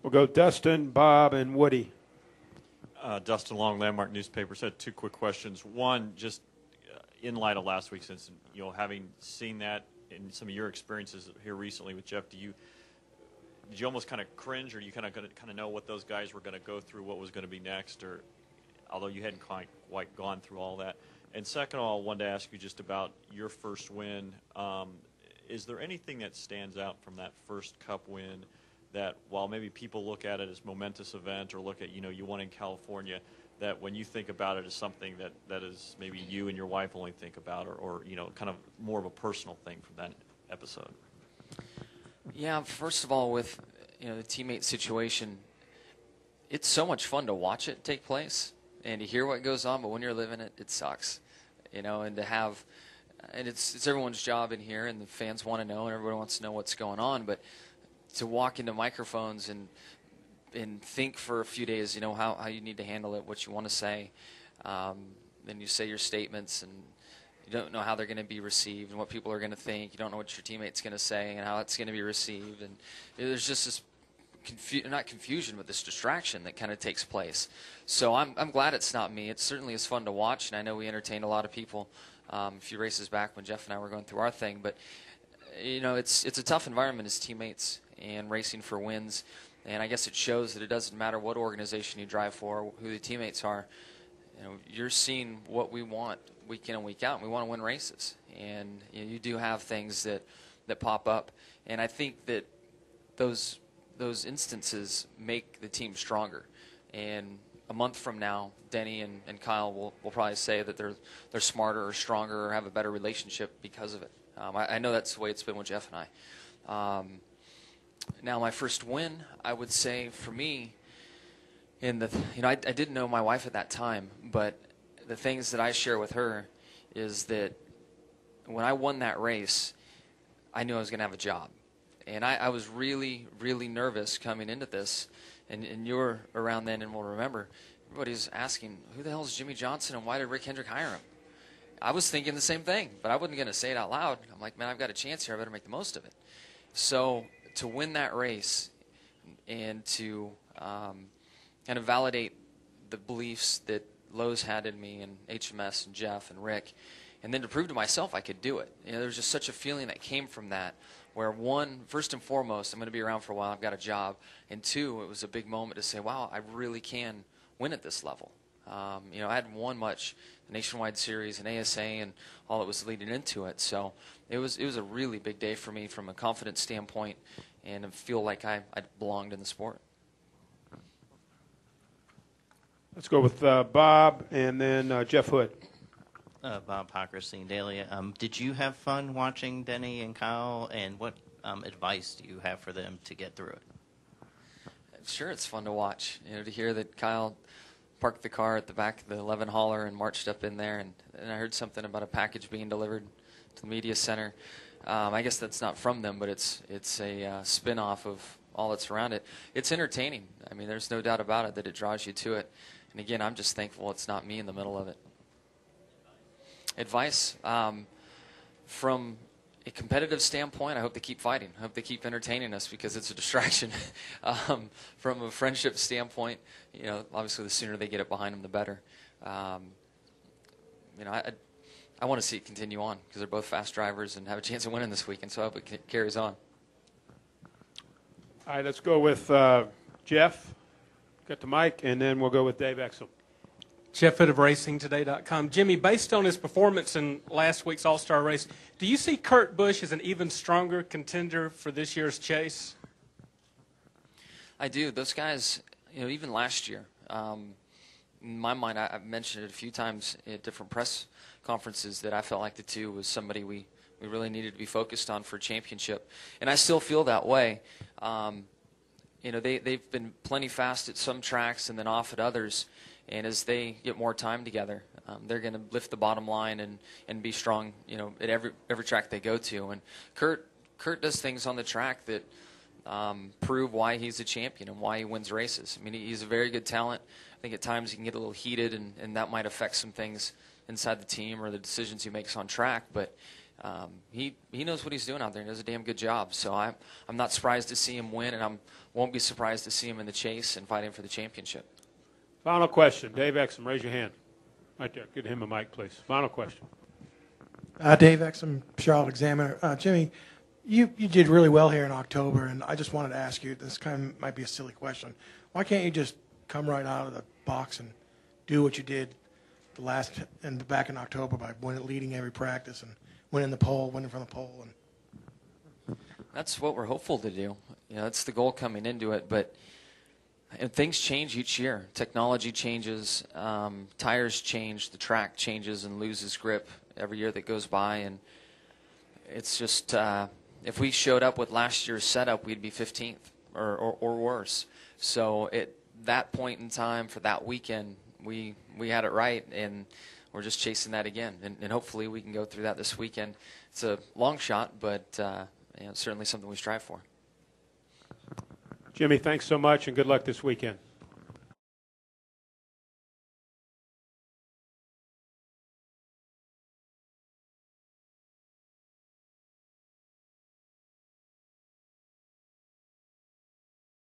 We'll go Dustin, Bob, and Woody. Dustin Long, Landmark Newspapers. Had two quick questions. One, just in light of last week's incident, having seen that in some of your experiences here recently with Jeff, did you almost kind of cringe, or you kind of know what those guys were going to go through, what was going to be next, or although you hadn't quite gone through all that? And second of all, I wanted to ask you just about your first win. Is there anything that stands out from that first Cup win that, while maybe people look at it as a momentous event, or look at, you won in California, that when you think about it as something that is maybe you and your wife only think about, or kind of more of a personal thing from that episode? Yeah, first of all, with the teammate situation, it's so much fun to watch it take place and to hear what goes on, but when you're living it, it sucks. And to have, and it's everyone's job in here, and the fans want to know, and everybody wants to know what's going on, but to walk into microphones and think for a few days, how you need to handle it, what you want to say, then you say your statements, and you don't know how they're going to be received and what people are going to think. You don't know what your teammate's going to say and how it's going to be received, and there's just this not confusion, but this distraction that kind of takes place. So I'm glad it's not me. It certainly is fun to watch, and I know we entertained a lot of people a few races back when Jeff and I were going through our thing. But it's a tough environment as teammates and racing for wins, and I guess it shows that it doesn't matter what organization you drive for, who the teammates are. You're seeing what we want week in and week out, and we want to win races. And you do have things that pop up, and I think that those instances make the team stronger. And a month from now, Denny and Kyle will probably say that they're smarter or stronger or have a better relationship because of it. I know that's the way it's been with Jeff and I. Now, my first win, I would say for me, I didn't know my wife at that time, but the things that I share with her is that when I won that race, I knew I was going to have a job. And I was really, really nervous coming into this. And you were around then and will remember, everybody's asking, who the hell is Jimmie Johnson and why did Rick Hendrick hire him? I was thinking the same thing, but I wasn't going to say it out loud. I'm like, man, I've got a chance here. I better make the most of it. So to win that race and to kind of validate the beliefs that Lowe's had in me, and HMS and Jeff and Rick, and then to prove to myself I could do it. There was just such a feeling that came from that, where one, first and foremost, I'm going to be around for a while, I've got a job, and two, it was a big moment to say, wow, I really can win at this level. I hadn't won much, the Nationwide Series and ASA and all that was leading into it, so it was a really big day for me from a confidence standpoint, and I feel like I belonged in the sport. Let's go with Bob and then Jeff Hood. Bob Hocker, Scene Daily. Did you have fun watching Denny and Kyle, and what advice do you have for them to get through it? Sure, it's fun to watch. To hear that Kyle parked the car at the back of the 11 hauler and marched up in there, and I heard something about a package being delivered to the media center. I guess that's not from them, but it's a spin-off of all that's around it. It's entertaining. I mean, there's no doubt about it that it draws you to it. And again, I'm just thankful it's not me in the middle of it. Advice, from a competitive standpoint, I hope they keep fighting. I hope they keep entertaining us because it's a distraction. From a friendship standpoint, obviously the sooner they get it behind them, the better. I want to see it continue on because they're both fast drivers and have a chance of winning this weekend, so I hope it carries on. All right, let's go with Jeff. Got the mic, and then we'll go with Dave Exel. Jeff Hood of RacingToday.com. Jimmie, based on his performance in last week's All-Star race, do you see Kurt Busch as an even stronger contender for this year's chase? I do. Those guys, even last year, in my mind, I've mentioned it a few times at different press conferences that I felt like the two was somebody we really needed to be focused on for a championship. And I still feel that way. They've been plenty fast at some tracks and then off at others. And as they get more time together, they're going to lift the bottom line and be strong, at every track they go to. And Kurt does things on the track that prove why he's a champion and why he wins races. I mean, he's a very good talent. I think at times he can get a little heated, and that might affect some things inside the team or the decisions he makes on track. But He knows what he's doing out there. He does a damn good job. So I'm not surprised to see him win, and I won't be surprised to see him in the chase and fighting for the championship. Final question. Dave Exum, raise your hand. Right there. Give him a mic, please. Final question. Dave Exum, Charlotte Examiner. Jimmie, you did really well here in October, and I just wanted to ask you, this kind of might be a silly question. Why can't you just come right out of the box and do what you did back in October by leading every practice and winning from the pole? That's what we're hopeful to do. That's the goal coming into it. But things change each year. Technology changes, tires change, the track changes and loses grip every year that goes by. And it's just, if we showed up with last year's setup, we'd be 15th or worse. So at that point in time for that weekend, we had it right, and we're just chasing that again. And hopefully we can go through that this weekend. It's a long shot, but it's certainly something we strive for. Jimmie, thanks so much, and good luck this weekend.